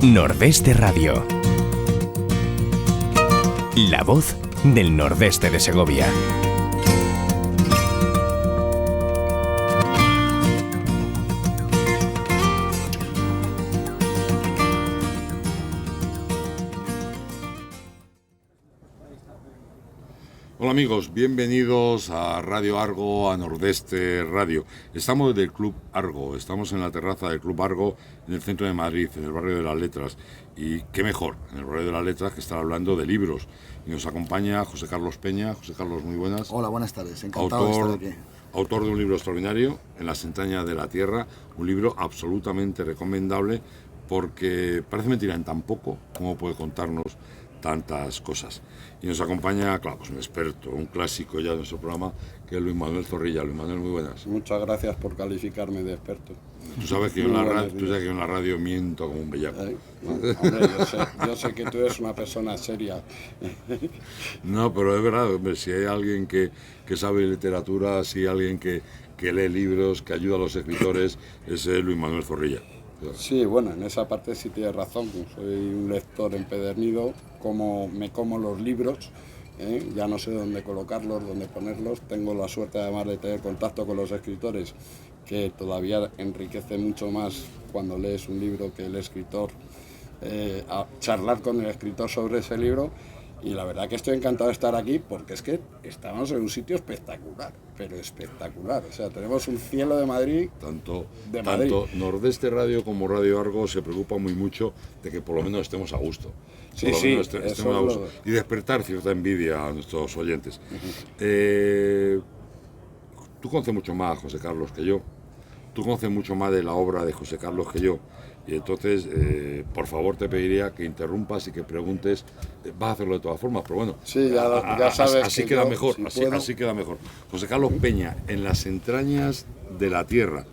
Nordeste Radio. La voz del nordeste de Segovia. Hola amigos, bienvenidos a Radio Argo, a Nordeste Radio. Estamos del Club Argo, estamos en la terraza del Club Argo, en el centro de Madrid, en el barrio de las Letras. Y qué mejor, en el barrio de las Letras, que estar hablando de libros. Y nos acompaña José Carlos Peña. José Carlos, muy buenas. Hola, buenas tardes, encantado de estar aquí. Autor de un libro extraordinario, En las entrañas de la tierra, un libro absolutamente recomendable porque parece mentira en tan poco como puede contarnos tantas cosas. Y nos acompaña, claro, pues un experto, un clásico ya de nuestro programa, que es Luis Manuel Zorrilla. Luis Manuel, muy buenas. Muchas gracias por calificarme de experto. Tú sabes que yo en la radio miento como un bellaco. Hombre, yo sé que tú eres una persona seria. No, pero es verdad, hombre, si hay alguien que sabe literatura, si hay alguien que lee libros, que ayuda a los escritores, es Luis Manuel Zorrilla. Sí, bueno, en esa parte sí tienes razón. Soy un lector empedernido, me como los libros, ya no sé dónde colocarlos, dónde ponerlos. Tengo la suerte además de tener contacto con los escritores, que todavía enriquece mucho más cuando lees un libro que el escritor, a charlar con el escritor sobre ese libro. Y la verdad que estoy encantado de estar aquí porque es que estamos en un sitio espectacular, pero espectacular. O sea, tenemos un cielo de Madrid. Tanto Nordeste Radio como Radio Argo se preocupa muy mucho de que por lo menos estemos a gusto. Estemos a gusto. Y despertar cierta envidia a nuestros oyentes. Tú conoces mucho más a José Carlos que yo. Tú conoces mucho más de la obra de José Carlos que yo. Y entonces, por favor, te pediría que interrumpas y que preguntes. Vas a hacerlo de todas formas, pero bueno. Sí, ya sabes. Así queda mejor. Así queda mejor. José Carlos Peña, En las entrañas de la tierra.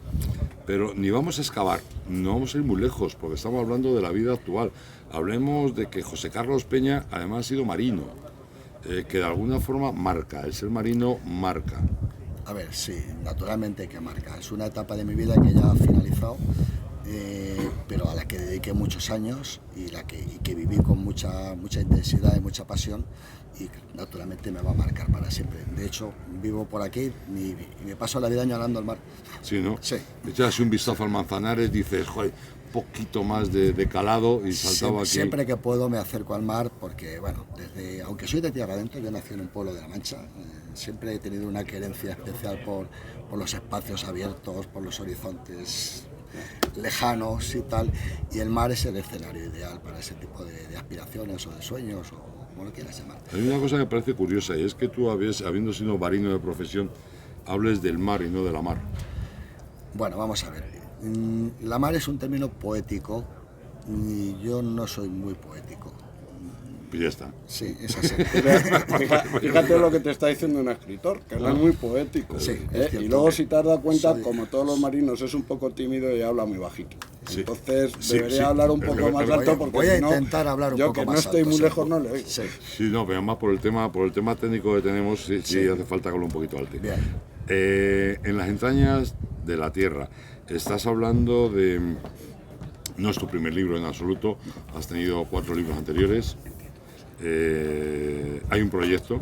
Pero ni vamos a excavar, no vamos a ir muy lejos, porque estamos hablando de la vida actual. Hablemos de que José Carlos Peña, además, ha sido marino, que de alguna forma marca. El ser marino marca. A ver, sí, naturalmente que marca. Es una etapa de mi vida que ya ha finalizado. Pero a la que dediqué muchos años y que viví con mucha intensidad y mucha pasión, y naturalmente me va a marcar para siempre. De hecho, vivo por aquí y me paso la vida añorando al mar. Sí, ¿no? Sí. Echas un vistazo al Manzanares, dices, joder, un poquito más de calado y saltaba aquí. Siempre que puedo me acerco al mar porque, bueno, aunque soy de tierra adentro, yo nací en un pueblo de La Mancha, siempre he tenido una querencia especial por los espacios abiertos, por los horizontes lejanos y tal, y el mar es el escenario ideal para ese tipo de aspiraciones o de sueños o como lo quieras llamar. Hay una cosa que me parece curiosa y es que tú, habiendo sido marino de profesión, hables del mar y no de la mar. Bueno, vamos a ver. La mar es un término poético y yo no soy muy poético. Pues ya está. Sí, es así. Fíjate lo que te está diciendo un escritor, que no es muy poético. Sí, y luego si te has dado cuenta, como todos los marinos, es un poco tímido y habla muy bajito. Sí. Entonces debería hablar un poco más alto porque voy a intentar hablar un poco más alto. Yo que no estoy muy lejos no le oigo. Sí, no, pero además por el tema técnico que tenemos, sí hace falta que hable un poquito alto. Bien. En las entrañas de la tierra, estás hablando de... No es tu primer libro en absoluto, has tenido 4 libros anteriores. Hay un proyecto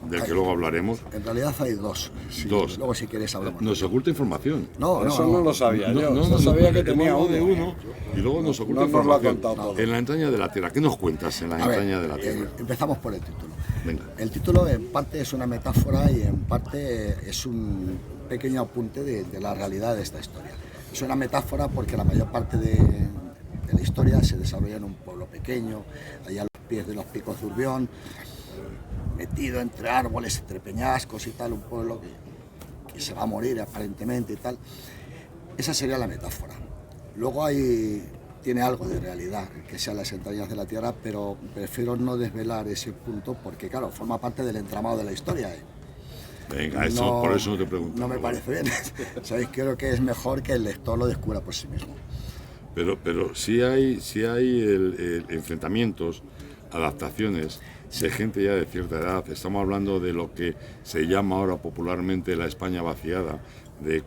del que luego hablaremos. En realidad hay 2. Sí, 2. Luego si quieres hablamos. Nos oculta información. No, eso no lo sabía yo. No sabía que tenía uno. Y luego nos oculta información. En la entraña de la tierra. ¿Qué nos cuentas en la entraña de la tierra? Empezamos por el título. Venga. El título en parte es una metáfora y en parte es un pequeño apunte de la realidad de esta historia. Es una metáfora porque la mayor parte de la historia se desarrolla en un pueblo pequeño, allá pies de los Picos de Urbión, metido entre árboles, entre peñascos y tal, un pueblo que se va a morir aparentemente y tal. Esa sería la metáfora. Luego tiene algo de realidad, que sean las entrañas de la tierra, pero prefiero no desvelar ese punto porque, claro, forma parte del entramado de la historia. Venga, por eso no te pregunto. No me parece bien. ¿Sabéis? Creo que es mejor que el lector lo descubra por sí mismo. Pero sí hay enfrentamientos, adaptaciones de gente ya de cierta edad. Estamos hablando de lo que se llama ahora popularmente la España vaciada, de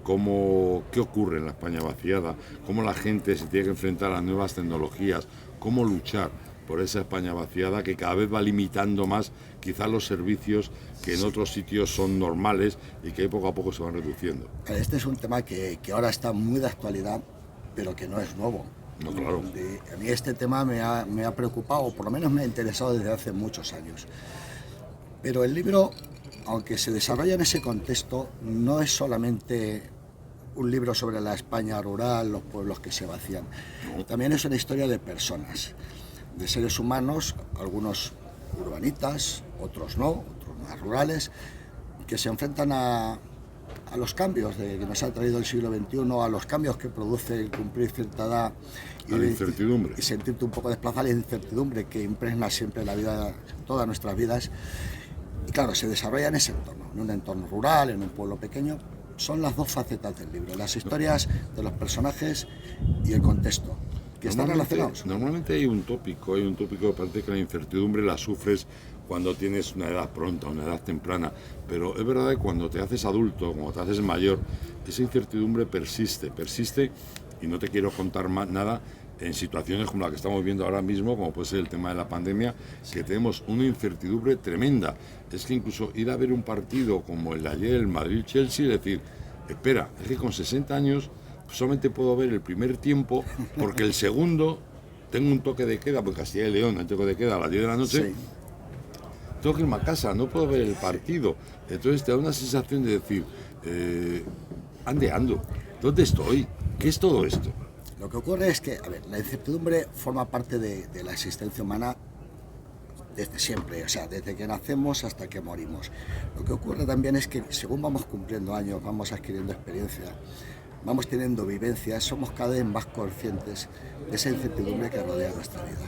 qué ocurre en la España vaciada, cómo la gente se tiene que enfrentar a nuevas tecnologías, cómo luchar por esa España vaciada que cada vez va limitando más quizás los servicios que en otros sitios son normales y que poco a poco se van reduciendo. Este es un tema que ahora está muy de actualidad, pero que no es nuevo. No, claro. A mí este tema me ha preocupado, o por lo menos me ha interesado desde hace muchos años. Pero el libro, aunque se desarrolla en ese contexto, no es solamente un libro sobre la España rural, los pueblos que se vacían. También es una historia de personas, de seres humanos, algunos urbanitas, otros no, otros más rurales, que se enfrentan a los cambios que nos ha traído el siglo XXI, a los cambios que produce el cumplir cierta edad y la incertidumbre. Y sentirte un poco desplazado, la incertidumbre que impregna siempre la vida, todas nuestras vidas. Y claro, se desarrolla en ese entorno, en un entorno rural, en un pueblo pequeño. Son las dos facetas del libro, las historias de los personajes y el contexto, que están relacionados. Normalmente hay un tópico que parece que la incertidumbre la sufres cuando tienes una edad pronta, una edad temprana, pero es verdad que cuando te haces adulto, cuando te haces mayor, esa incertidumbre persiste y no te quiero contar más nada en situaciones como la que estamos viendo ahora mismo, como puede ser el tema de la pandemia, que tenemos una incertidumbre tremenda. Es que incluso ir a ver un partido como el de ayer, el Madrid-Chelsea, decir, espera, es que con 60 años solamente puedo ver el primer tiempo porque el segundo tengo un toque de queda, porque Castilla y León el toque de queda a las 10 de la noche, sí. Tengo que irme a casa, no puedo ver el partido. Entonces te da una sensación de decir, ando, ¿dónde estoy? ¿Qué es todo esto? Lo que ocurre es que, a ver, la incertidumbre forma parte de la existencia humana desde siempre, o sea, desde que nacemos hasta que morimos. Lo que ocurre también es que según vamos cumpliendo años, vamos adquiriendo experiencia, vamos teniendo vivencias, somos cada vez más conscientes de esa incertidumbre que rodea nuestra vida.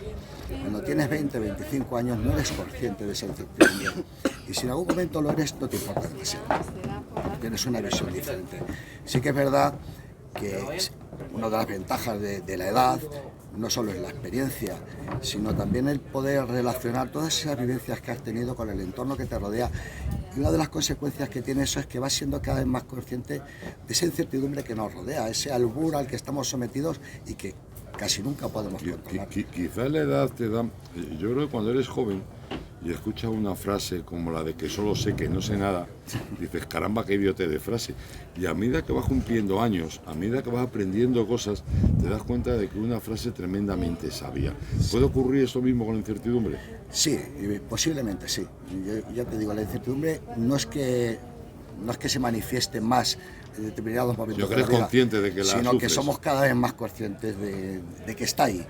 Cuando tienes 20, 25 años no eres consciente de esa incertidumbre y si en algún momento lo eres no te importa demasiado, tienes una visión diferente. Sí que es verdad que una de las ventajas de la edad no solo es la experiencia, sino también el poder relacionar todas esas vivencias que has tenido con el entorno que te rodea. Y una de las consecuencias que tiene eso es que vas siendo cada vez más consciente de esa incertidumbre que nos rodea, ese albur al que estamos sometidos y que casi nunca podemos controlar. Quizás la edad te da... Yo creo que cuando eres joven y escuchas una frase como la de que solo sé que no sé nada, dices, caramba, qué idiote de frase. Y a medida que vas cumpliendo años, a medida que vas aprendiendo cosas, te das cuenta de que una frase tremendamente sabia. ¿Puede ocurrir esto mismo con la incertidumbre? Sí, posiblemente sí. Yo ya te digo, la incertidumbre no es que se manifieste más en determinados momentos de la vida, consciente de que la sino sufres. Que somos cada vez más conscientes de que está ahí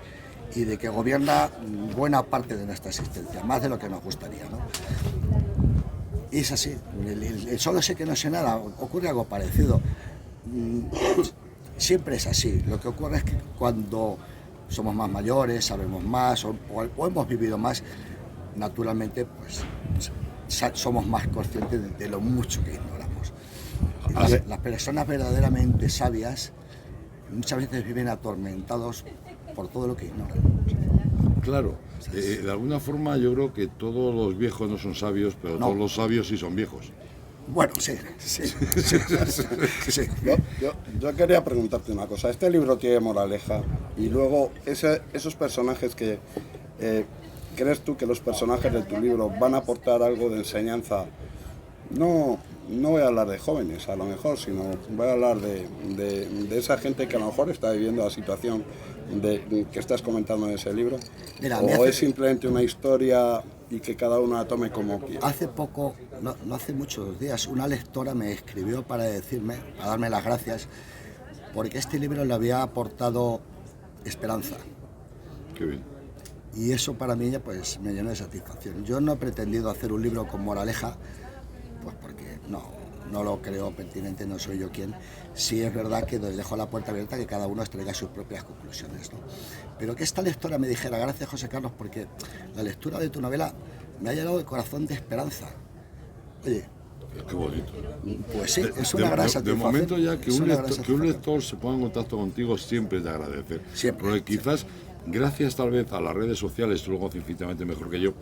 y de que gobierna buena parte de nuestra existencia, más de lo que nos gustaría, ¿no? Y es así, el solo sé que no sé nada, ocurre algo parecido. Siempre es así, lo que ocurre es que cuando somos más mayores, sabemos más o hemos vivido más, naturalmente pues somos más conscientes de lo mucho que ignoramos. Las personas verdaderamente sabias muchas veces viven atormentados por todo lo que ignoran. Claro, de alguna forma yo creo que todos los viejos no son sabios, pero no. Todos los sabios sí son viejos. Bueno, sí. Yo quería preguntarte una cosa. Este libro tiene moraleja y luego esos personajes que... ¿crees tú que los personajes de tu libro van a aportar algo de enseñanza? No voy a hablar de jóvenes a lo mejor, sino voy a hablar de esa gente que a lo mejor está viviendo la situación que estás comentando en ese libro. Mira, ¿o es simplemente una historia y que cada uno la tome como quiera? Hace poco, no hace muchos días, una lectora me escribió para darme las gracias, porque este libro le había aportado esperanza. Qué bien. Y eso para mí pues me llenó de satisfacción. Yo no he pretendido hacer un libro con moraleja, pues porque no lo creo pertinente, no soy yo quien. Sí es verdad que dejo la puerta abierta que cada uno extraiga sus propias conclusiones, ¿no? Pero que esta lectora me dijera, gracias José Carlos, porque la lectura de tu novela me ha llenado el corazón de esperanza. Oye, qué bonito. Pues sí, es una gran satisfacción. De momento ya que un lector se ponga en contacto contigo siempre es de agradecer. Siempre. Porque quizás, gracias tal vez a las redes sociales, tú lo conoces infinitamente mejor que yo,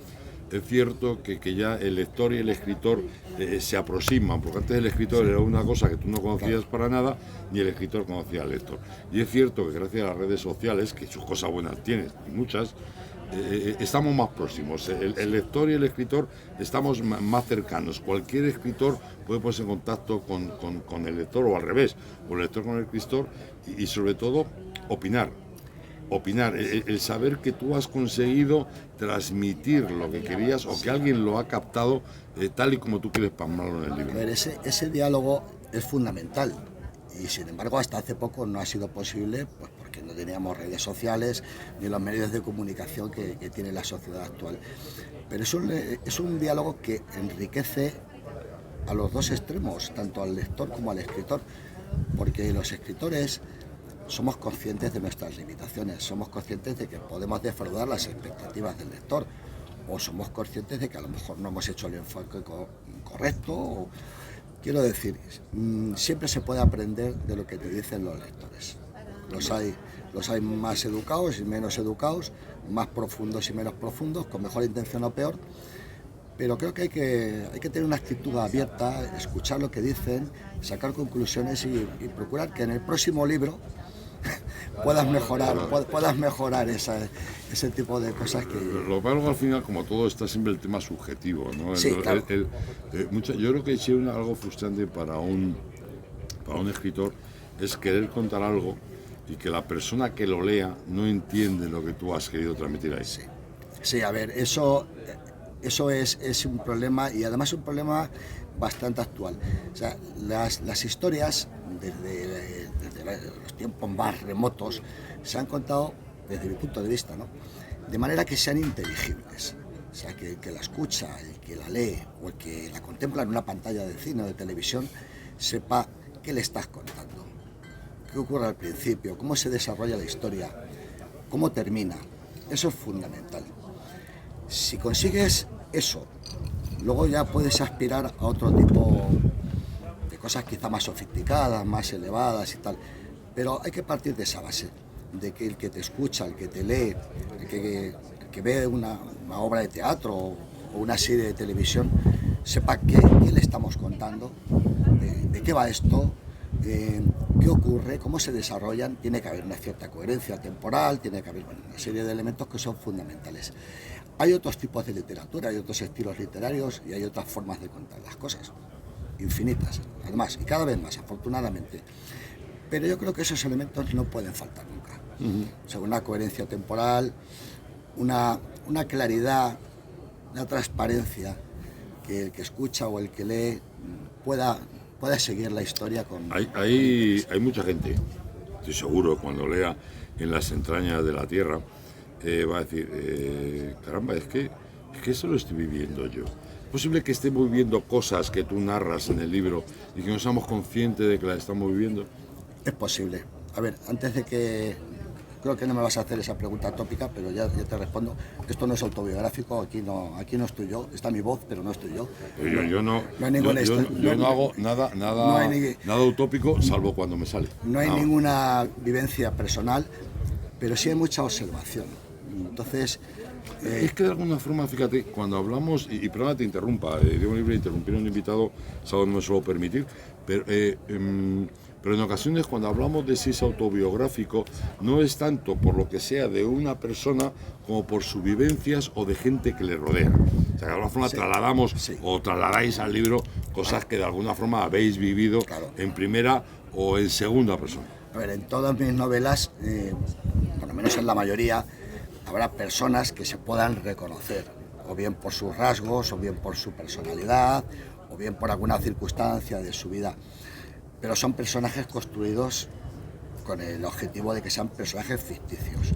es cierto que ya el lector y el escritor se aproximan, porque antes el escritor era una cosa que tú no conocías para nada, ni el escritor conocía al lector. Y es cierto que gracias a las redes sociales, que sus cosas buenas tienen, muchas, estamos más próximos. El lector y el escritor estamos más cercanos. Cualquier escritor puede ponerse en contacto con el lector, o al revés, o el lector con el escritor, y sobre todo opinar, el saber que tú has conseguido transmitir lo que querías, o que alguien lo ha captado tal y como tú quieres plasmarlo en el libro. A ver, ese diálogo es fundamental, y sin embargo hasta hace poco no ha sido posible, pues porque no teníamos redes sociales ni los medios de comunicación que tiene la sociedad actual. Pero es un diálogo que enriquece a los dos extremos, tanto al lector como al escritor, porque los escritores somos conscientes de nuestras limitaciones, somos conscientes de que podemos defraudar las expectativas del lector, o somos conscientes de que a lo mejor no hemos hecho el enfoque correcto. Quiero decir, siempre se puede aprender de lo que te dicen los lectores. Los hay más educados y menos educados, más profundos y menos profundos, con mejor intención o peor, pero creo que hay que tener una actitud abierta, escuchar lo que dicen, sacar conclusiones y procurar que en el próximo libro puedas mejorar ese tipo de cosas que... Lo que al final, como todo, está siempre el tema subjetivo, ¿no? Sí, claro. Yo creo que es algo frustrante para un escritor es querer contar algo y que la persona que lo lea no entiende lo que tú has querido transmitir ahí. Sí, a ver, eso es un problema, y además un problema bastante actual. O sea, las historias desde los tiempos más remotos se han contado, desde mi punto de vista, ¿no?, de manera que sean inteligibles. O sea, que el que la escucha, el que la lee o el que la contempla en una pantalla de cine o de televisión sepa qué le estás contando, qué ocurre al principio, cómo se desarrolla la historia, cómo termina. Eso es fundamental. Si consigues eso, luego ya puedes aspirar a otro tipo de cosas quizá más sofisticadas, más elevadas y tal. Pero hay que partir de esa base, de que el que te escucha, el que te lee, el que ve una obra de teatro o una serie de televisión, sepa qué le estamos contando, de qué va esto, qué ocurre, cómo se desarrollan. Tiene que haber una cierta coherencia temporal, tiene que haber una serie de elementos que son fundamentales. Hay otros tipos de literatura, hay otros estilos literarios y hay otras formas de contar las cosas, infinitas, además, y cada vez más, afortunadamente. Pero yo creo que esos elementos no pueden faltar nunca. O sea, una coherencia temporal, una claridad, una transparencia, que el que escucha o el que lee pueda seguir la historia con... Hay mucha gente, estoy seguro, cuando lea En las entrañas de la tierra, va a decir, caramba, es que eso lo estoy viviendo yo. Es posible que estemos viviendo cosas que tú narras en el libro y que no seamos conscientes de que las estamos viviendo. Es posible. A ver, antes de que... Creo que no me vas a hacer esa pregunta tópica, pero ya te respondo. Esto no es autobiográfico, aquí no estoy yo. Está mi voz, pero no estoy yo. Yo no hago nada utópico, salvo cuando me sale. No hay ninguna vivencia personal, pero sí hay mucha observación. Entonces... Es que de alguna forma, fíjate, cuando hablamos, y perdona te interrumpa, digo libre de interrumpir a un invitado, eso no me suelo permitir, pero en ocasiones cuando hablamos de si es autobiográfico, no es tanto por lo que sea de una persona como por sus vivencias o de gente que le rodea. O sea, de alguna forma trasladamos o trasladáis al libro cosas que de alguna forma habéis vivido en primera o en segunda persona. A ver, en todas mis novelas, por lo menos en la mayoría, habrá personas que se puedan reconocer, o bien por sus rasgos, o bien por su personalidad, o bien por alguna circunstancia de su vida. Pero son personajes construidos con el objetivo de que sean personajes ficticios.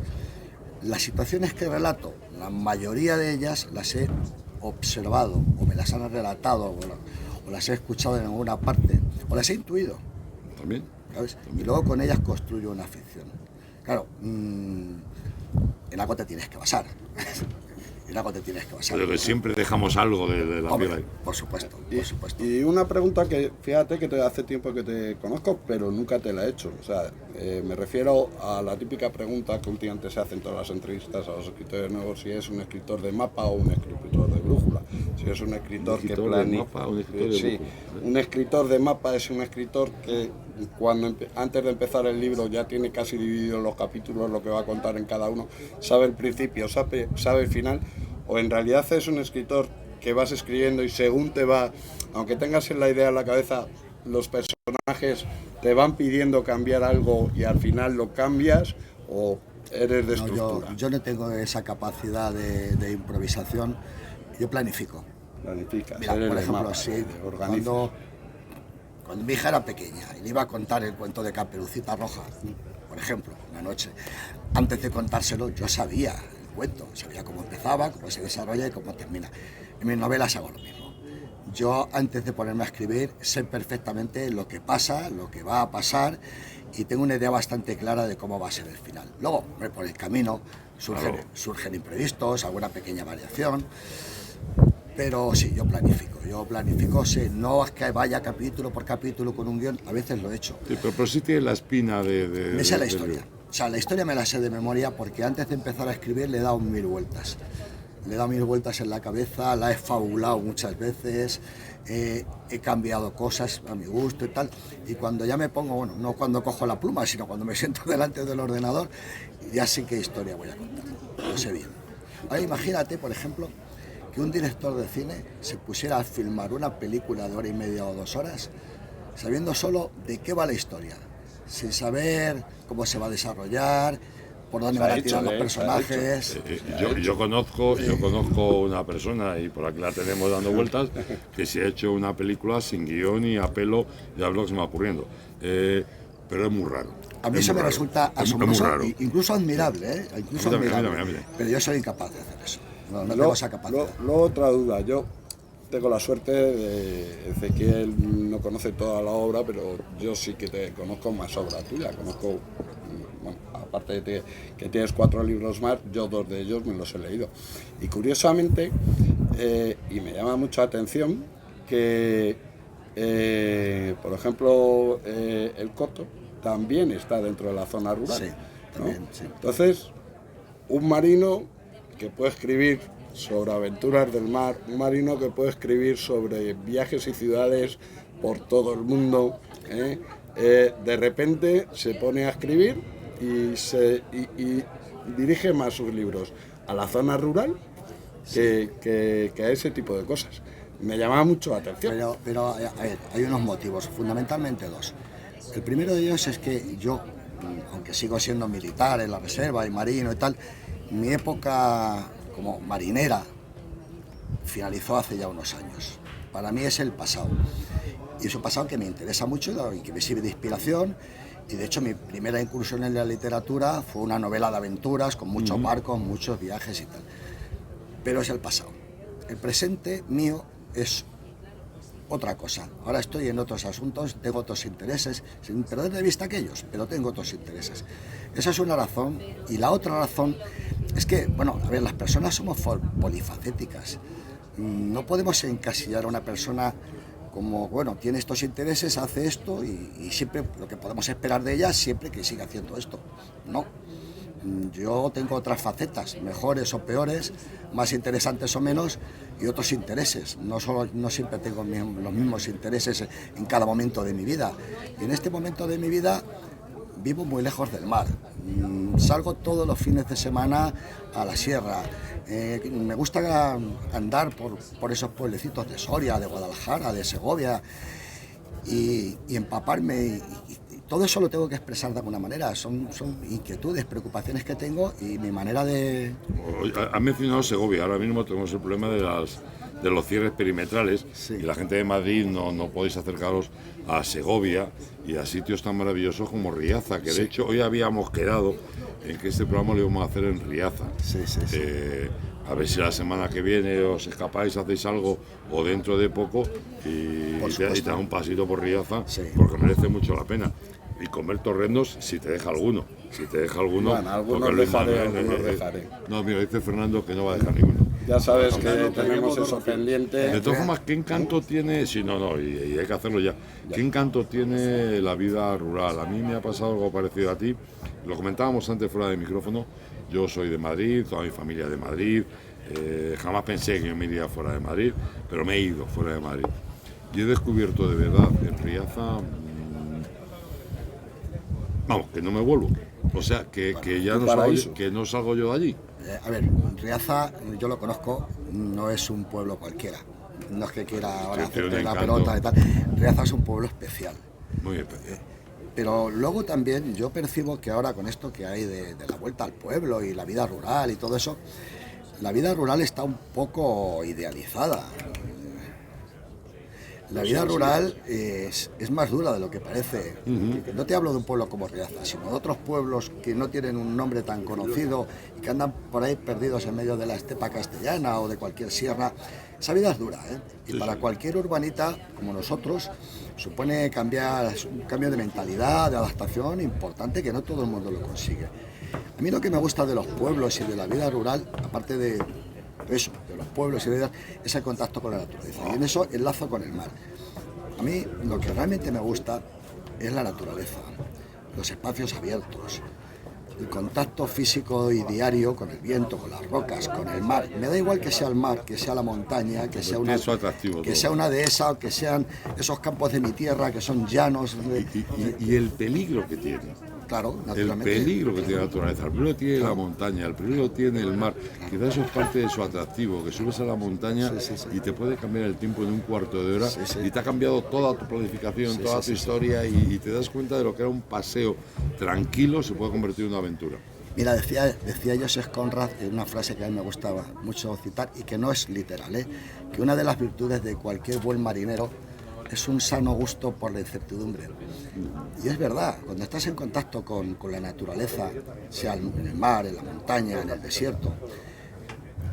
Las situaciones que relato, la mayoría de ellas las he observado, o me las han relatado, o las he escuchado en alguna parte, o las he intuido. ¿También? ¿Sabes? Y luego con ellas construyo una ficción. Claro, en algo te tienes que basar. Pero que siempre dejamos algo de la piel ahí. Por supuesto. Y una pregunta que, fíjate que hace tiempo que te conozco, pero nunca te la he hecho. O sea, me refiero a la típica pregunta que últimamente se hace en todas las entrevistas a los escritores nuevos, si es un escritor de mapa o un escritor de grupo. mapa. Si es un escritor que de mapa, un escritor de sí, dibujo. un escritor de mapa es un escritor que antes de empezar el libro ya tiene casi dividido los capítulos, lo que va a contar en cada uno, sabe el principio, sabe el final, o en realidad es un escritor que vas escribiendo y según te va, aunque tengas la idea en la cabeza, los personajes te van pidiendo cambiar algo y al final lo cambias, o eres de estructura. Yo no tengo esa capacidad de improvisación, yo planifico. Planificas, Mira, eres por de ejemplo, mapa, sí, organizas. cuando mi hija era pequeña y le iba a contar el cuento de Caperucita Roja, por ejemplo, una noche, antes de contárselo yo sabía el cuento, sabía cómo empezaba, cómo se desarrolla y cómo termina. En mis novelas hago lo mismo. Yo antes de ponerme a escribir sé perfectamente lo que pasa, lo que va a pasar y tengo una idea bastante clara de cómo va a ser el final. Luego, por el camino surgen imprevistos, alguna pequeña variación, pero sí, yo planifico, sé, no es que vaya capítulo por capítulo con un guión, a veces lo he hecho. Sí, pero sí tiene la espina de... Me sé la historia, o sea, la historia me la sé de memoria porque antes de empezar a escribir le he dado 1000 vueltas. Le he dado 1000 vueltas en la cabeza, la he fabulado muchas veces, he cambiado cosas a mi gusto y tal, y cuando ya me pongo, bueno, no cuando cojo la pluma, sino cuando me siento delante del ordenador, ya sé qué historia voy a contar, lo sé bien. Ahora imagínate, por ejemplo, que un director de cine se pusiera a filmar una película de 1h30 o 2 horas, sabiendo solo de qué va la historia, sin saber cómo se va a desarrollar, por dónde van a tirar los personajes. Yo conozco una persona, y por aquí la tenemos dando vueltas, que se ha hecho una película sin guión y a pelo, ya es lo que se me va ocurriendo. Pero es muy raro. A mí eso me resulta asombroso, incluso admirable, Mira. Pero yo soy incapaz de hacer eso. No tengo esa capacidad. Luego otra duda, yo tengo la suerte de Ezequiel no conoce toda la obra, pero yo sí que te conozco más obra tuya, conozco, bueno, aparte de que tienes 4 libros más, yo 2 de ellos me los he leído. Y curiosamente, y me llama mucha atención, que por ejemplo el Coto también está dentro de la zona rural. Sí, también, sí. Entonces, un marino que puede escribir sobre aventuras del mar, un marino que puede escribir sobre viajes y ciudades por todo el mundo, de repente se pone a escribir y dirige más sus libros a la zona rural que a ese tipo de cosas. Me llamaba mucho la atención. Pero a ver, hay unos motivos, fundamentalmente 2. El primero de ellos es que yo, aunque sigo siendo militar en la reserva y marino y tal, mi época como marinera finalizó hace ya unos años. Para mí es el pasado. Y es un pasado que me interesa mucho y que me sirve de inspiración. Y de hecho mi primera incursión en la literatura fue una novela de aventuras con muchos barcos, muchos viajes y tal. Pero es el pasado. El presente mío es otra cosa. Ahora estoy en otros asuntos, tengo otros intereses, sin perder de vista aquellos, pero tengo otros intereses. Esa es una razón. Y la otra razón es que, bueno, a ver, las personas somos polifacéticas. No podemos encasillar a una persona como, bueno, tiene estos intereses, hace esto y siempre lo que podemos esperar de ella siempre que siga haciendo esto. No. Yo tengo otras facetas, mejores o peores, más interesantes o menos, y otros intereses. No siempre tengo los mismos intereses en cada momento de mi vida. Y en este momento de mi vida vivo muy lejos del mar. Salgo todos los fines de semana a la sierra. Me gusta andar por esos pueblecitos de Soria, de Guadalajara, de Segovia y empaparme. Y todo eso lo tengo que expresar de alguna manera. Son inquietudes, preocupaciones que tengo y mi manera de... Has mencionado Segovia. Ahora mismo tenemos el problema de los cierres perimetrales, sí. Y la gente de Madrid no podéis acercaros a Segovia y a sitios tan maravillosos como Riaza, que sí. De hecho hoy habíamos quedado en que este programa lo íbamos a hacer en Riaza. Sí. A ver si la semana que viene os escapáis, hacéis algo o dentro de poco y te das un pasito por Riaza, sí. Porque merece mucho la pena. Y comer torrendos si te deja alguno. Bueno, algunos dejaré. No, mira, dice Fernando que no va a dejar ninguno. Ya sabes que tenemos eso pendiente. De todas formas, ¿qué encanto tiene? Sí, y hay que hacerlo ya. ¿Qué encanto tiene la vida rural? A mí me ha pasado algo parecido a ti. Lo comentábamos antes fuera de micrófono. Yo soy de Madrid, toda mi familia de Madrid. Jamás pensé que yo me iría fuera de Madrid, pero me he ido fuera de Madrid. Y he descubierto de verdad en Riaza, vamos, que no me vuelvo. O sea, que ya no salgo yo de allí. A ver, Riaza, yo lo conozco, no es un pueblo cualquiera. No es que quiera ahora hacerte la pelota y tal. Riaza es un pueblo especial. Muy especial. Pero luego también yo percibo que ahora con esto que hay de la vuelta al pueblo y la vida rural y todo eso, la vida rural está un poco idealizada. La vida rural es más dura de lo que parece. No te hablo de un pueblo como Riaza, sino de otros pueblos que no tienen un nombre tan conocido y que andan por ahí perdidos en medio de la estepa castellana o de cualquier sierra. Esa vida es dura, ¿eh? Y para cualquier urbanita como nosotros supone un cambio de mentalidad, de adaptación importante que no todo el mundo lo consigue. A mí lo que me gusta de los pueblos y de la vida rural, aparte de eso, de los pueblos y de vida, es el contacto con la naturaleza. Y en eso enlazo con el mar. A mí lo que realmente me gusta es la naturaleza, los espacios abiertos, el contacto físico y diario con el viento, con las rocas, con el mar. Me da igual que sea el mar, que sea la montaña, que sea una dehesa, o que sean esos campos de mi tierra, que son llanos. Y el peligro que tiene. Claro, naturalmente. El peligro que tiene la naturaleza. El peligro tiene la montaña, el peligro tiene el mar. Quizás eso es parte de su atractivo, que subes a la montaña y te puede cambiar el tiempo en un cuarto de hora y te ha cambiado toda tu planificación, toda tu historia y te das cuenta de lo que era un paseo tranquilo se puede convertir en una aventura. Mira, decía Joseph Conrad en una frase que a mí me gustaba mucho citar y que no es literal, que una de las virtudes de cualquier buen marinero es un sano gusto por la incertidumbre. Y es verdad, cuando estás en contacto con la naturaleza, sea en el mar, en la montaña, en el desierto,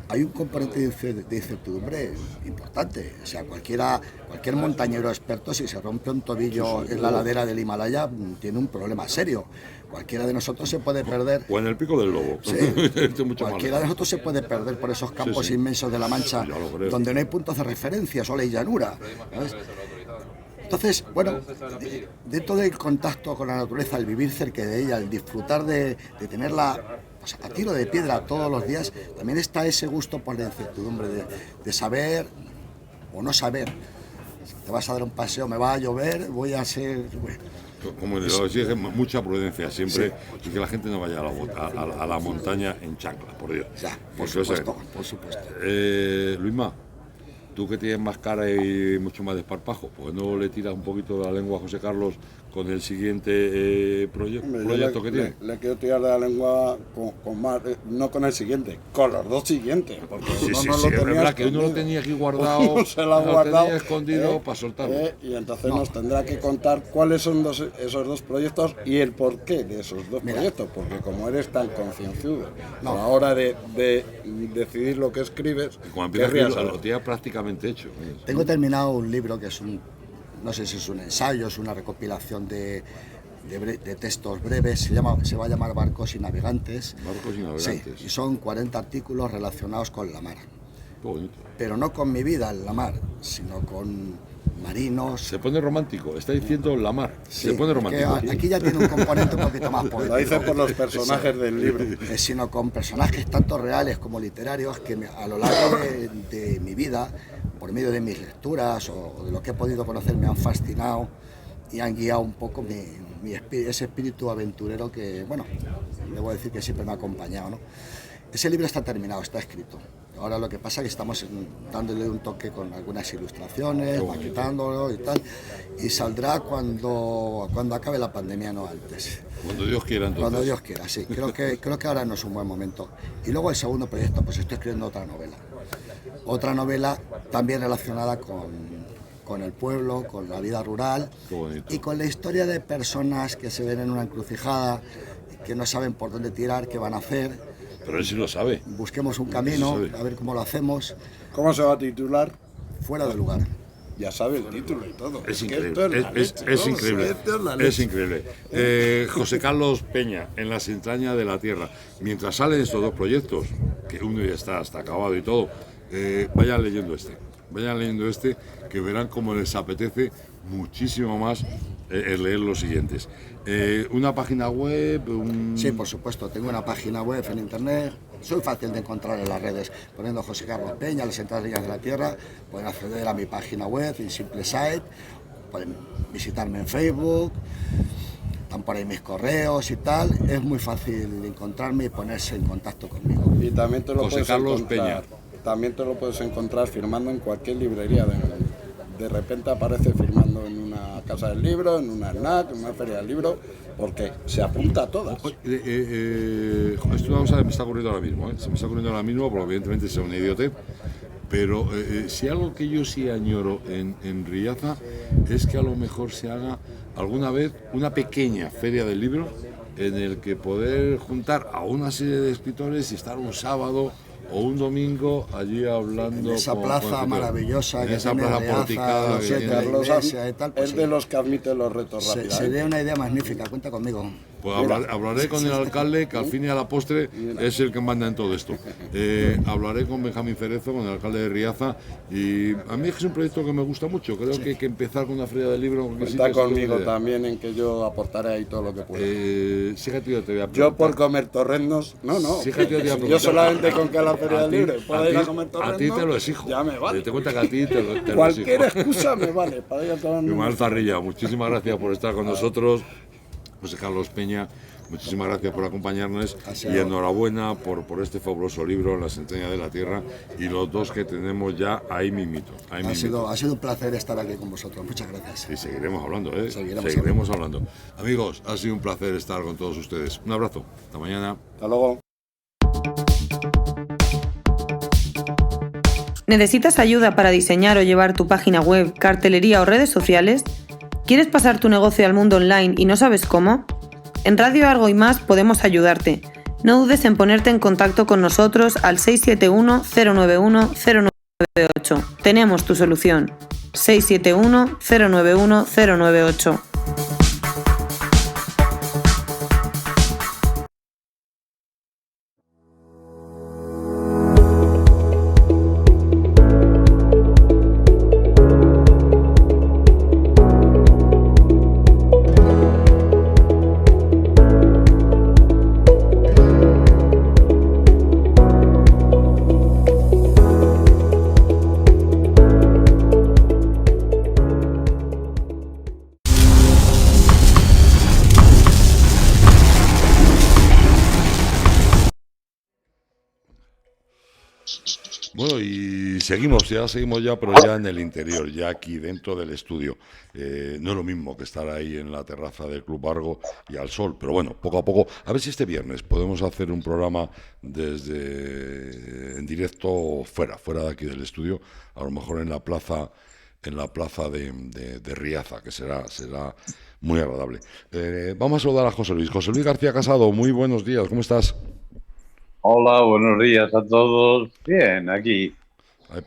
hay un componente de incertidumbre importante. O sea, cualquier montañero experto, si se rompe un tobillo en la ladera del Himalaya, tiene un problema serio. Cualquiera de nosotros se puede perder. O en el Pico del Lobo. Sí. Cualquiera de nosotros se puede perder por esos campos inmensos de la Mancha, donde no hay puntos de referencia, solo hay llanura, ¿sabes? Entonces, bueno, dentro del contacto con la naturaleza, el vivir cerca de ella, el disfrutar de tenerla pues, a tiro de piedra todos los días, también está ese gusto por la incertidumbre de saber o no saber. Te vas a dar un paseo, me va a llover, voy a ser... Bueno, como lo exige, mucha prudencia siempre y que la gente no vaya a la montaña en chancla, por Dios. Ya, por supuesto. Luisma, tú que tienes más cara y mucho más desparpajo, pues no le tiras un poquito de la lengua a José Carlos con el siguiente proyecto que tiene. Le quiero tirar de la lengua con más, no con el siguiente, con los dos siguientes. Porque es verdad que uno lo tenía aquí guardado, uno se lo ha guardado, tenía escondido para soltarlo. Y entonces nos tendrá que contar cuáles son esos dos proyectos y el porqué de esos dos proyectos, porque como eres tan concienzudo a la hora de decidir lo que escribes, lo tienes prácticamente hecho. Tengo terminado un libro que es no sé si es un ensayo, es una recopilación de textos breves, se va a llamar Barcos y Navegantes. Barcos y Navegantes. Sí, y son 40 artículos relacionados con la mar. Qué bonito. Pero no con mi vida en la mar, sino con marinos. Se pone romántico, está diciendo la mar. Sí, se pone romántico. Aquí ya tiene un componente un poquito más poético. Lo dice por los personajes del libro. Sino con personajes tanto reales como literarios que a lo largo de mi vida, por medio de mis lecturas o de lo que he podido conocer, me han fascinado y han guiado un poco ese espíritu aventurero que, bueno, debo decir que siempre me ha acompañado, ¿no? Ese libro está terminado, está escrito. Ahora lo que pasa es que estamos dándole un toque con algunas ilustraciones, maquetándolo y tal, y saldrá cuando acabe la pandemia, no antes. Cuando Dios quiera, entonces. Cuando Dios quiera, sí. Creo que ahora no es un buen momento. Y luego el segundo proyecto, pues estoy escribiendo otra novela. Otra novela también relacionada con el pueblo, con la vida rural y con la historia de personas que se ven en una encrucijada, que no saben por dónde tirar, qué van a hacer. Pero él sí lo sabe. Busquemos un camino, a ver cómo lo hacemos. ¿Cómo se va a titular? Fuera de lugar. Ya sabe el título y todo. Es increíble. Es increíble. Es increíble. José Carlos Peña, En las entrañas de la tierra. Mientras salen estos dos proyectos, que uno ya está hasta acabado y todo, vayan leyendo este, que verán cómo les apetece muchísimo más el leer los siguientes. Una página web, Sí, por supuesto, tengo una página web en internet, soy fácil de encontrar en las redes, poniendo José Carlos Peña, las entradillas de la tierra, pueden acceder a mi página web, en Simple Site, pueden visitarme en Facebook, están por ahí mis correos y tal, es muy fácil encontrarme y ponerse en contacto conmigo. Y también te lo José puedes Carlos encontrar, Peña. también te lo puedes encontrar firmando en cualquier librería. De repente aparece firmando en una casa del libro, en una FNAC, en una feria del libro, porque se apunta a todas. Esto una cosa que me está ocurriendo ahora mismo, se me está ocurriendo ahora mismo, porque evidentemente es una idiotez, pero si algo que yo sí añoro en Riaza es que a lo mejor se haga alguna vez una pequeña feria del libro en el que poder juntar a una serie de escritores y estar un sábado o un domingo allí hablando En esa plaza escritores. maravillosa En que esa tiene plaza Riaza, porticada que sí, tiene. Carlos iglesia y tal, pues es sí. de los que admite los retos rápidamente. Sería una idea magnífica, cuenta conmigo. Pues hablaré con el alcalde, que al fin y a la postre es el que manda en todo esto. Hablaré con Benjamín Cerezo, con el alcalde de Riaza, y a mí es un proyecto que me gusta mucho. Creo que hay que empezar con una feria del libro. Está conmigo también en que yo aportaré ahí todo lo que pueda. Sí, que tío, te voy a Yo preguntar. por comer torrendos, no. Sí, que tío, te voy a Yo preguntar. solamente con que a la feria del ti- libro pueda ir a comer a torrendos. ti te lo exijo. Ya me vale. Te cuenta que a ti te lo Cualquier exijo. excusa me vale para ir a tomar Igual Zarrilla, muchísimas gracias por estar con nosotros. José Carlos Peña, muchísimas gracias por acompañarnos y enhorabuena por este fabuloso libro, Las entrañas de la tierra, y los dos que tenemos ya ahí mismito. Ha sido un placer estar aquí con vosotros, muchas gracias. Y seguiremos hablando, Seguiremos hablando. Amigos, ha sido un placer estar con todos ustedes. Un abrazo, hasta mañana. Hasta luego. ¿Necesitas ayuda para diseñar o llevar tu página web, cartelería o redes sociales? ¿Quieres pasar tu negocio al mundo online y no sabes cómo? En Radio Argo y Más podemos ayudarte. No dudes en ponerte en contacto con nosotros al 671 091 098. Tenemos tu solución. 671 091 098. Bueno, y seguimos ya, pero ya en el interior, ya aquí dentro del estudio. No es lo mismo que estar ahí en la terraza del Club Argo y al sol, pero bueno, poco a poco, a ver si este viernes podemos hacer un programa en directo fuera de aquí del estudio, a lo mejor en la plaza de Riaza, que será muy agradable. Vamos a saludar a José Luis. José Luis García Casado, muy buenos días, ¿cómo estás? Hola, buenos días a todos. Bien, aquí.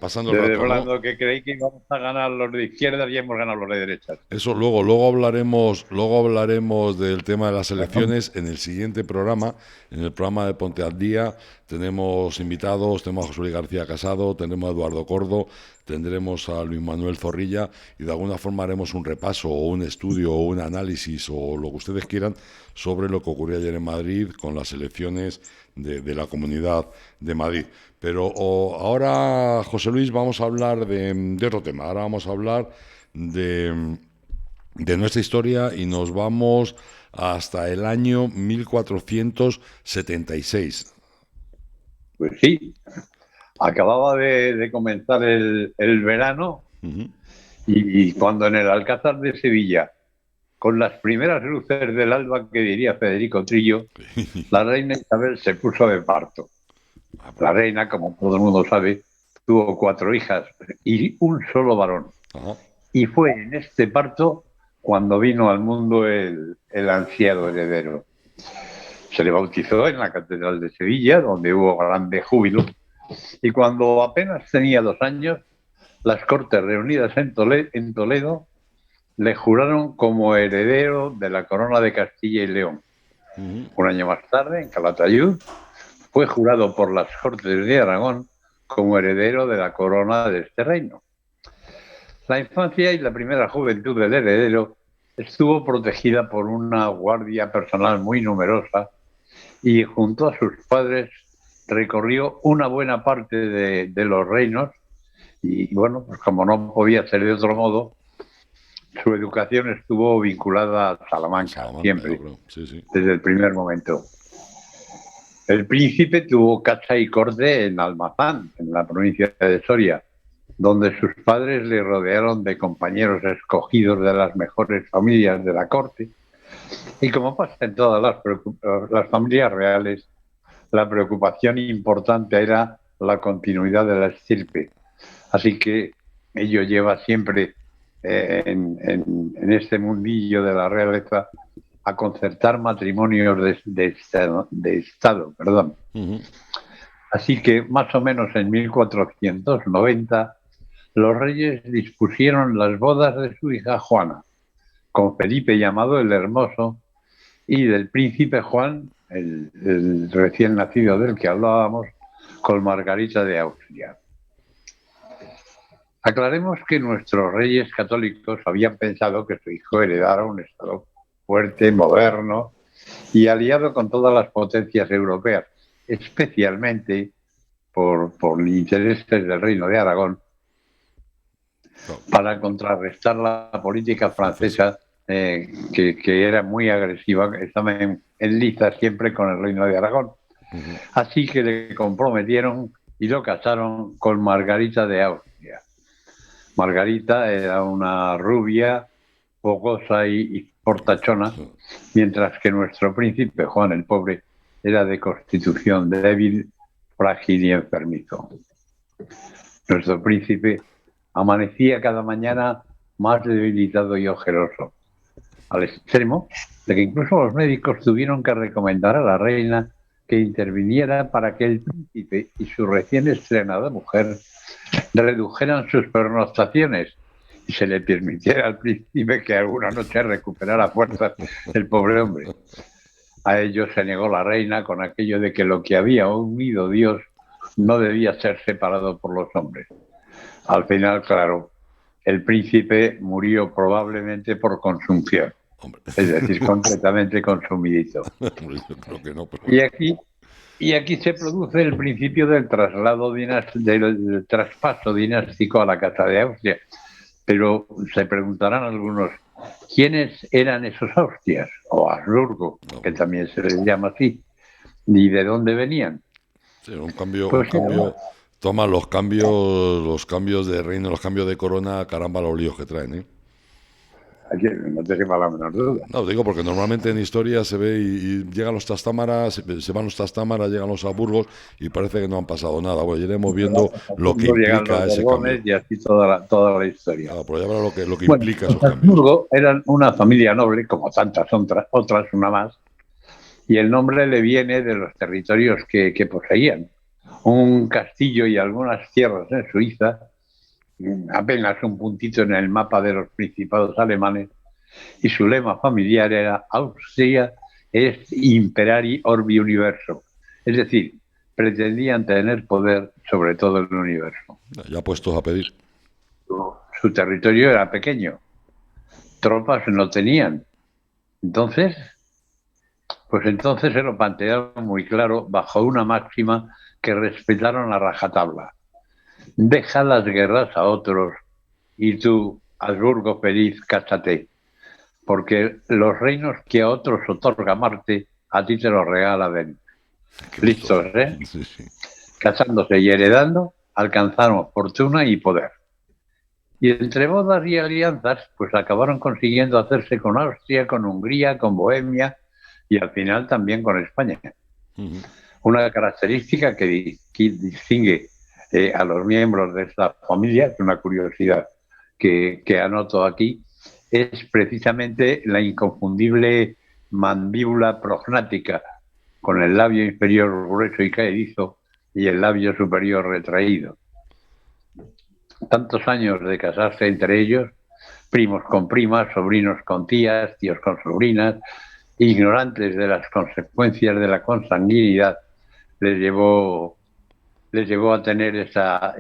Pasando el rato, Hablando que creí que íbamos a ganar los de izquierdas y hemos ganado los de derechas. Eso luego hablaremos del tema de las elecciones en el siguiente programa, en el programa de Ponte al Día. Tenemos invitados, tenemos a José Luis García Casado, tenemos a Eduardo Cordo, tendremos a Luis Manuel Zorrilla y de alguna forma haremos un repaso o un estudio o un análisis o lo que ustedes quieran sobre lo que ocurrió ayer en Madrid con las elecciones de la Comunidad de Madrid. Pero ahora, José Luis, vamos a hablar de otro tema. Ahora vamos a hablar de nuestra historia y nos vamos hasta el año 1476. Pues sí, acababa de comenzar el verano y cuando en el Alcázar de Sevilla, con las primeras luces del alba, que diría Federico Trillo, la reina Isabel se puso de parto. La reina, como todo el mundo sabe, tuvo 4 hijas y un solo varón. Ajá. Y fue en este parto cuando vino al mundo el ansiado heredero. Se le bautizó en la Catedral de Sevilla, donde hubo grande júbilo, y cuando apenas tenía 2 años, las Cortes reunidas en Toledo le juraron como heredero de la corona de Castilla y León. Un año más tarde, en Calatayud, fue jurado por las Cortes de Aragón como heredero de la corona de este reino. La infancia y la primera juventud del heredero estuvo protegida por una guardia personal muy numerosa y junto a sus padres recorrió una buena parte de los reinos y bueno, pues como no podía ser de otro modo, su educación estuvo vinculada a Salamanca, siempre, claro. Sí. desde el primer momento. El príncipe tuvo casa y corte en Almazán, en la provincia de Soria, donde sus padres le rodearon de compañeros escogidos de las mejores familias de la corte. Y como pasa en todas las familias reales, la preocupación importante era la continuidad de la estirpe. Así que ello lleva siempre en este mundillo de la realeza a concertar matrimonios de Estado. Perdón. Así que más o menos en 1490 los reyes dispusieron las bodas de su hija Juana, con Felipe llamado el Hermoso, y del príncipe Juan, el recién nacido del que hablábamos, con Margarita de Austria. Aclaremos que nuestros reyes católicos habían pensado que su hijo heredara un Estado fuerte, moderno y aliado con todas las potencias europeas, especialmente por intereses del Reino de Aragón, para contrarrestar la política francesa, que era muy agresiva, estaba en liza siempre con el Reino de Aragón. Así que le comprometieron y lo casaron con Margarita de Austria. Margarita era una rubia, fogosa y portachona, mientras que nuestro príncipe Juan el Pobre era de constitución débil, frágil y enfermizo. Nuestro príncipe amanecía cada mañana más debilitado y ojeroso, al extremo de que incluso los médicos tuvieron que recomendar a la reina que interviniera para que el príncipe y su recién estrenada mujer redujeran sus pernoctaciones y se le permitiera al príncipe que alguna noche recuperara fuerzas el pobre hombre. A ello se negó la reina con aquello de que lo que había unido Dios no debía ser separado por los hombres. Al final, claro, el príncipe murió probablemente por consumpción, es decir, completamente consumidito. Y aquí se produce el principio del del traspaso dinástico a la Casa de Austria. Pero se preguntarán algunos, ¿quiénes eran esos Austrias? O Habsburgo, que también se les llama así. ¿Y de dónde venían? Sí, un cambio. Toma los cambios de reino, los cambios de corona, caramba, los líos que traen, ¿eh? No te quepa la menor duda. No, digo porque normalmente en historia se ve y llegan los Trastámaras, se van los Trastámaras, llegan los Habsburgos y parece que no han pasado nada. Bueno, iremos viendo lo que implica ese cambio. Y así toda la historia. Claro, pero ya verá lo que implica esos cambios. Los Habsburgo eran una familia noble, como tantas otras, una más, y el nombre le viene de los territorios que poseían. Un castillo y algunas tierras en Suiza, apenas un puntito en el mapa de los principados alemanes, y su lema familiar era Austria est imperari orbi universo, es decir, pretendían tener poder sobre todo el universo. Ya puestos a pedir. Su territorio era pequeño, tropas no tenían, entonces se lo plantearon muy claro bajo una máxima que respetaron a rajatabla. Deja las guerras a otros y tú, Habsburgo feliz, cásate, porque los reinos que a otros otorga Marte, a ti te los regala Venus. Listos, ¿eh? Sí, sí. Casándose y heredando, alcanzaron fortuna y poder. Y entre bodas y alianzas, pues acabaron consiguiendo hacerse con Austria, con Hungría, con Bohemia y al final también con España. Una característica que distingue a los miembros de esta familia, es una curiosidad que anoto aquí, es precisamente la inconfundible mandíbula prognática, con el labio inferior grueso y caedizo y el labio superior retraído. Tantos años de casarse entre ellos, primos con primas, sobrinos con tías, tíos con sobrinas, ignorantes de las consecuencias de la consanguinidad, les llevó a tener esa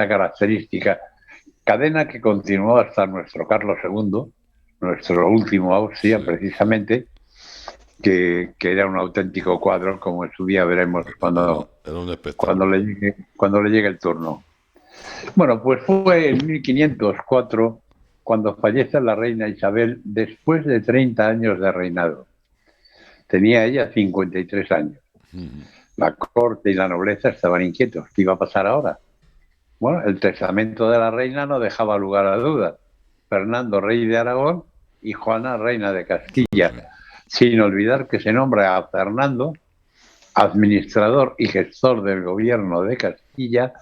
característica cadena que continuó hasta nuestro Carlos II, nuestro último Austria, Sí. precisamente, que era un auténtico cuadro, como en su día veremos Era un espectáculo. cuando le llegue el turno. Bueno, pues fue en 1504 cuando fallece la reina Isabel después de 30 años de reinado. Tenía ella 53 años. La corte y la nobleza estaban inquietos. ¿Qué iba a pasar ahora? Bueno, el testamento de la reina no dejaba lugar a dudas. Fernando, rey de Aragón, y Juana, reina de Castilla. Sin olvidar que se nombra a Fernando administrador y gestor del gobierno de Castilla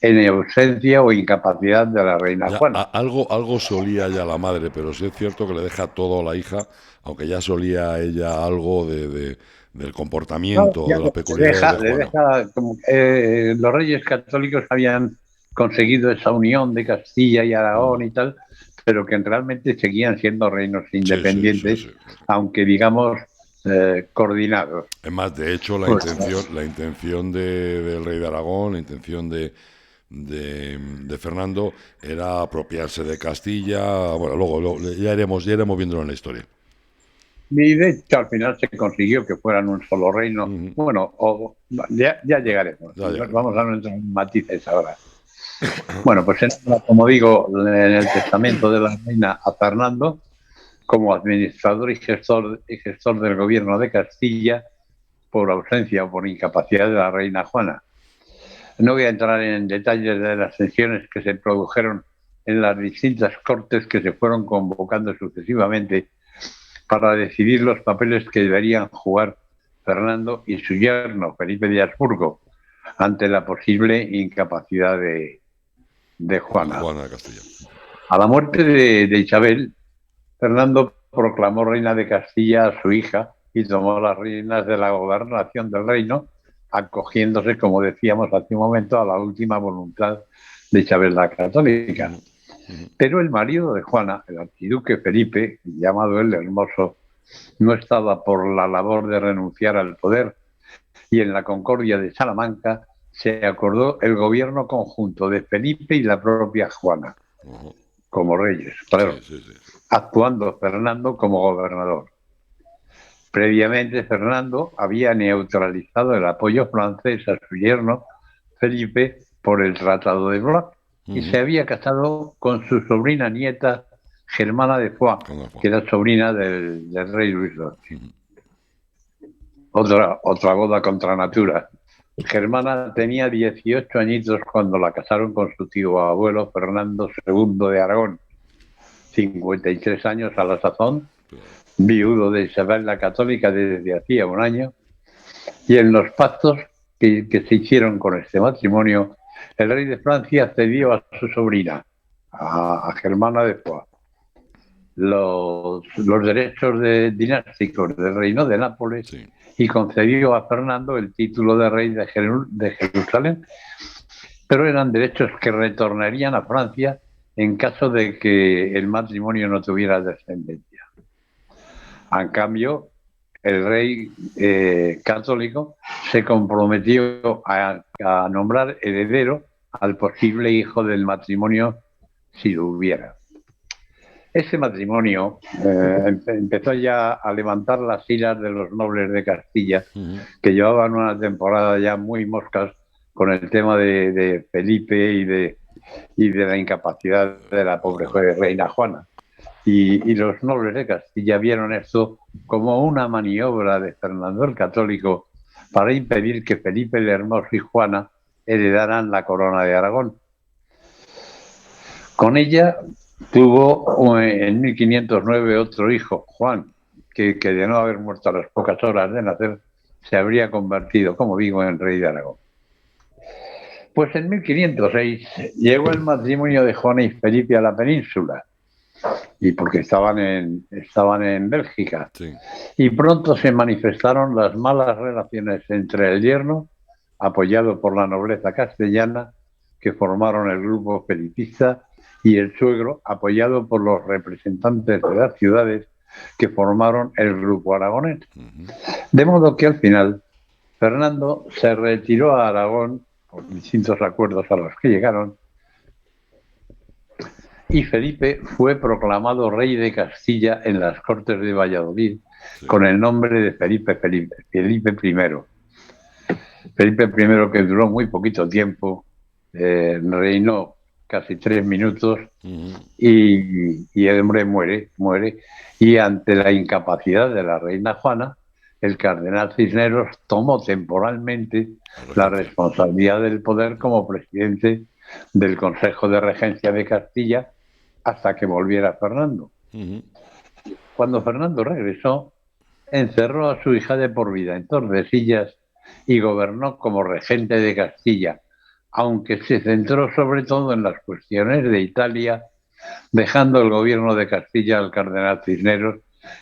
en ausencia o incapacidad de la reina Ya, Juana. algo solía ya la madre, pero sí es cierto que le deja todo a la hija, aunque ya solía ella algo del No, comportamiento, ya de las peculiaridades de le Juana. deja como que, los reyes católicos habían conseguido esa unión de Castilla y Aragón y tal, pero que realmente seguían siendo reinos Sí, independientes, sí. aunque digamos coordinados. Es más, de hecho, Pues, la intención del rey de Aragón, la intención de Fernando era apropiarse de Castilla. Bueno, luego ya iremos viéndolo en la historia. y de hecho al final se consiguió que fueran un solo reino. Ujú. Bueno, ya llegaremos. Ya llegaremos. Vamos a entrar en matices ahora. Bueno, pues como digo, en el testamento de la reina a Fernando, como administrador y gestor del gobierno de Castilla, por ausencia o por incapacidad de la reina Juana. No voy a entrar en detalles de las tensiones que se produjeron en las distintas cortes que se fueron convocando sucesivamente para decidir los papeles que deberían jugar Fernando y su yerno, Felipe de Habsburgo, ante la posible incapacidad de Juana. Juana de Castilla. A la muerte de Isabel, Fernando proclamó reina de Castilla a su hija y tomó las riendas de la gobernación del reino, acogiéndose, como decíamos hace un momento, a la última voluntad de Isabel la Católica. Pero el marido de Juana, el archiduque Felipe, llamado el Hermoso, no estaba por la labor de renunciar al poder, y en la Concordia de Salamanca se acordó el gobierno conjunto de Felipe y la propia Juana, como reyes, claro, actuando Fernando como gobernador. Previamente, Fernando había neutralizado el apoyo francés a su yerno Felipe por el Tratado de Blois y se había casado con su sobrina nieta Germana de Foix, que era sobrina del rey Luis XII. Otra boda contra natura. Germana tenía 18 añitos cuando la casaron con su tío abuelo Fernando II de Aragón, 53 años a la sazón, viudo de Isabel la Católica desde hacía un año, y en los pactos que se hicieron con este matrimonio, el rey de Francia cedió a su sobrina, a Germana de Foix, los derechos dinásticos del reino de Nápoles, y concedió a Fernando el título de rey de Jerusalén, pero eran derechos que retornarían a Francia en caso de que el matrimonio no tuviera descendencia. En cambio, el rey católico se comprometió a nombrar heredero al posible hijo del matrimonio si lo hubiera. Ese matrimonio empezó ya a levantar las iras de los nobles de Castilla, que llevaban una temporada ya muy moscas con el tema de Felipe y de la incapacidad de la pobre reina Juana. Y los nobles de Castilla vieron esto como una maniobra de Fernando el Católico para impedir que Felipe el Hermoso y Juana heredaran la corona de Aragón. Con ella tuvo en 1509 otro hijo, Juan, que de no haber muerto a las pocas horas de nacer, se habría convertido, como digo, en rey de Aragón. Pues en 1506 llegó el matrimonio de Juana y Felipe a la península, y porque estaban en Bélgica. Sí. Y pronto se manifestaron las malas relaciones entre el yerno, apoyado por la nobleza castellana, que formaron el grupo felipista, y el suegro, apoyado por los representantes de las ciudades, que formaron el grupo aragonés. De modo que al final Fernando se retiró a Aragón por distintos acuerdos a los que llegaron, y Felipe fue proclamado rey de Castilla en las Cortes de Valladolid Sí. con el nombre de Felipe I. Felipe I, que duró muy poquito tiempo, reinó casi 3 minutos y el hombre muere. Y ante la incapacidad de la reina Juana, el cardenal Cisneros tomó temporalmente la responsabilidad del poder como presidente del Consejo de Regencia de Castilla hasta que volviera Fernando. Cuando Fernando regresó, encerró a su hija de por vida en Tordesillas y gobernó como regente de Castilla, aunque se centró sobre todo en las cuestiones de Italia, dejando el gobierno de Castilla al cardenal Cisneros,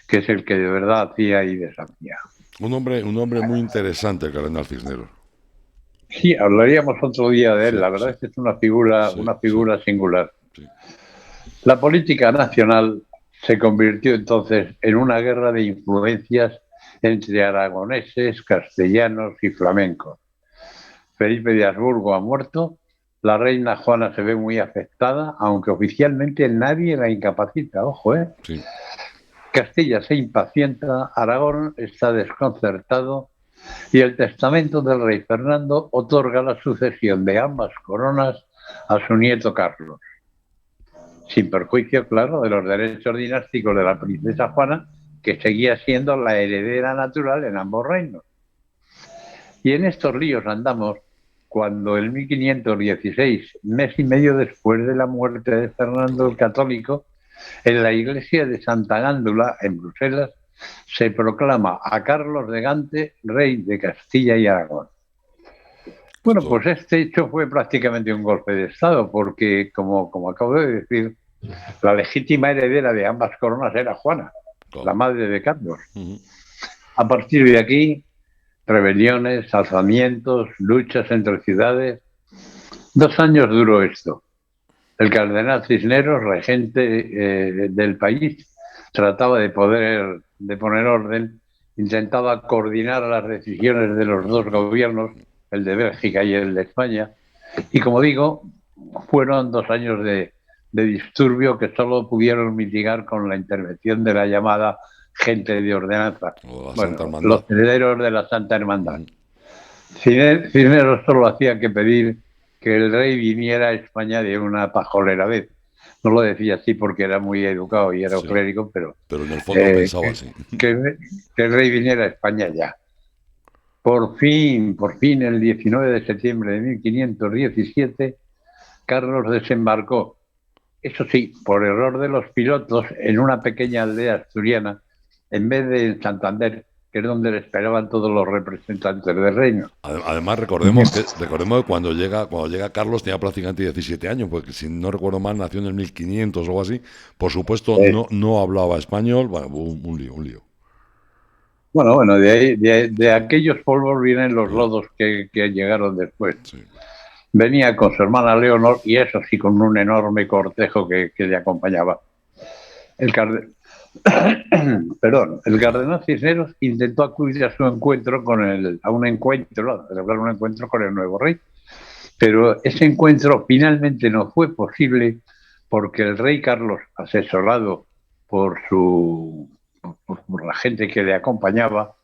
que es el que de verdad hacía y deshacía. Un hombre muy interesante, el cardenal Cisneros. Sí, hablaríamos otro día de él. Sí, La verdad sí. es que es una figura singular. Sí. La política nacional se convirtió entonces en una guerra de influencias entre aragoneses, castellanos y flamencos. Felipe de Habsburgo ha muerto, la reina Juana se ve muy afectada, aunque oficialmente nadie la incapacita, ojo, ¿eh? Sí. Castilla se impacienta, Aragón está desconcertado y el testamento del rey Fernando otorga la sucesión de ambas coronas a su nieto Carlos, sin perjuicio, claro, de los derechos dinásticos de la princesa Juana, que seguía siendo la heredera natural en ambos reinos. Y en estos líos andamos cuando en 1516, mes y medio después de la muerte de Fernando el Católico, en la iglesia de Santa Gándula, en Bruselas, se proclama a Carlos de Gante rey de Castilla y Aragón. Bueno, pues este hecho fue prácticamente un golpe de Estado, porque, como acabo de decir, la legítima heredera de ambas coronas era Juana, la madre de Carlos. A partir de aquí, rebeliones, alzamientos, luchas entre ciudades. 2 años duró esto. El cardenal Cisneros, regente del país, trataba de poner orden, intentaba coordinar las decisiones de los dos gobiernos, el de Bélgica y el de España, y como digo, fueron 2 años de disturbio que solo pudieron mitigar con la intervención de la llamada gente de ordenanza, los herederos de la Santa Hermandad. Cisneros solo hacía que pedir que el rey viniera a España de una pajolera vez. No lo decía así porque era muy educado y era clérigo, pero en el fondo pensaba así. Que el rey viniera a España ya. Por fin, el 19 de septiembre de 1517, Carlos desembarcó, eso sí, por error de los pilotos, en una pequeña aldea asturiana, en vez de en Santander, que es donde le esperaban todos los representantes del reino. Además, recordemos que cuando llega Carlos tenía prácticamente 17 años, porque si no recuerdo mal, nació en el 1500 o algo así. Por supuesto, no hablaba español. Bueno, un lío. Bueno, de aquellos polvos vienen los lodos que llegaron después. Sí. Venía con su hermana Leonor y eso sí, con un enorme cortejo que le acompañaba. El cardenal Cisneros intentó acudir a su encuentro celebrar un encuentro con el nuevo rey, pero ese encuentro finalmente no fue posible porque el rey Carlos, asesorado por la gente que le acompañaba,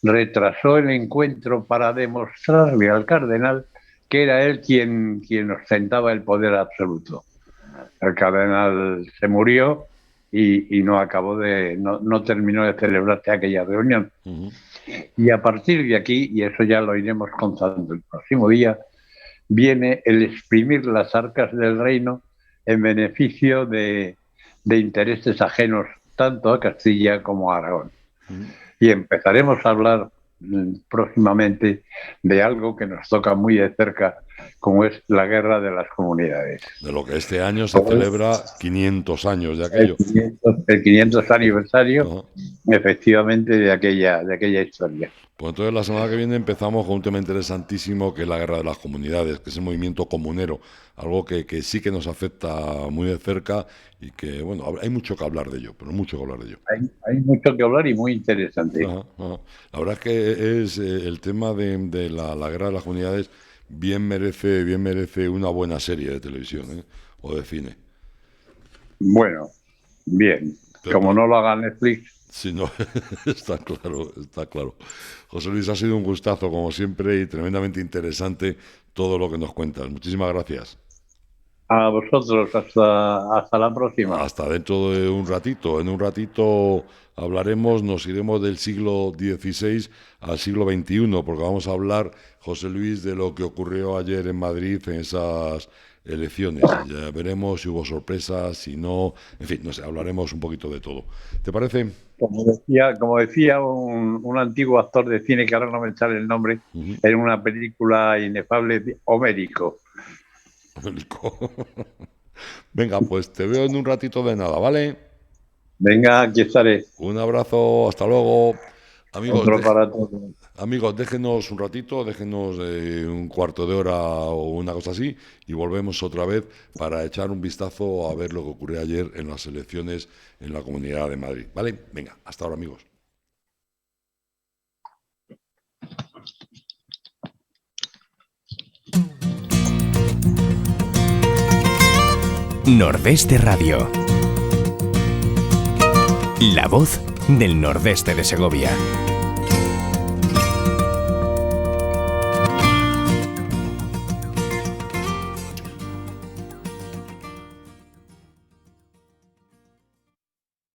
retrasó el encuentro para demostrarle al cardenal que era él quien ostentaba el poder absoluto. El cardenal se murió y no terminó de celebrarse aquella reunión. Y a partir de aquí, y eso ya lo iremos contando el próximo día, viene el exprimir las arcas del reino en beneficio de intereses ajenos tanto a Castilla como a Aragón. Y empezaremos a hablar próximamente de algo que nos toca muy de cerca, como es la Guerra de las Comunidades. De lo que este año se celebra 500 años de aquello. El 500 aniversario, efectivamente, de aquella historia. Pues entonces la semana que viene empezamos con un tema interesantísimo que es la Guerra de las Comunidades, que es el movimiento comunero, algo que sí que nos afecta muy de cerca y que, bueno, hay mucho que hablar de ello, pero mucho que hablar de ello. Hay mucho que hablar y muy interesante. La verdad es que es el tema de la Guerra de las Comunidades bien merece una buena serie de televisión, o de cine. Bueno, bien. Pero- Como no lo haga Netflix, Sí, no, está claro, está claro. José Luis, ha sido un gustazo, como siempre, y tremendamente interesante todo lo que nos cuentas. Muchísimas gracias. a vosotros. Hasta la próxima. Hasta dentro de un ratito. En un ratito hablaremos, nos iremos del siglo XVI al siglo XXI, porque vamos a hablar, José Luis, de lo que ocurrió ayer en Madrid en esas elecciones. Ya veremos si hubo sorpresas, si no, en fin, no sé, hablaremos un poquito de todo. ¿Te parece? Como decía un antiguo actor de cine, que ahora no me sale el nombre, Ujú. en una película inefable, Homérico. Venga, pues te veo en un ratito de nada, ¿vale? Venga, aquí estaré. Un abrazo, hasta luego. Amigos, Otro para todos. amigos, déjenos un ratito, déjenos un cuarto de hora o una cosa así y volvemos otra vez para echar un vistazo a ver lo que ocurrió ayer en las elecciones en la Comunidad de Madrid. ¿Vale? Venga, hasta ahora, amigos. Nordeste Radio. La voz del Nordeste de Segovia.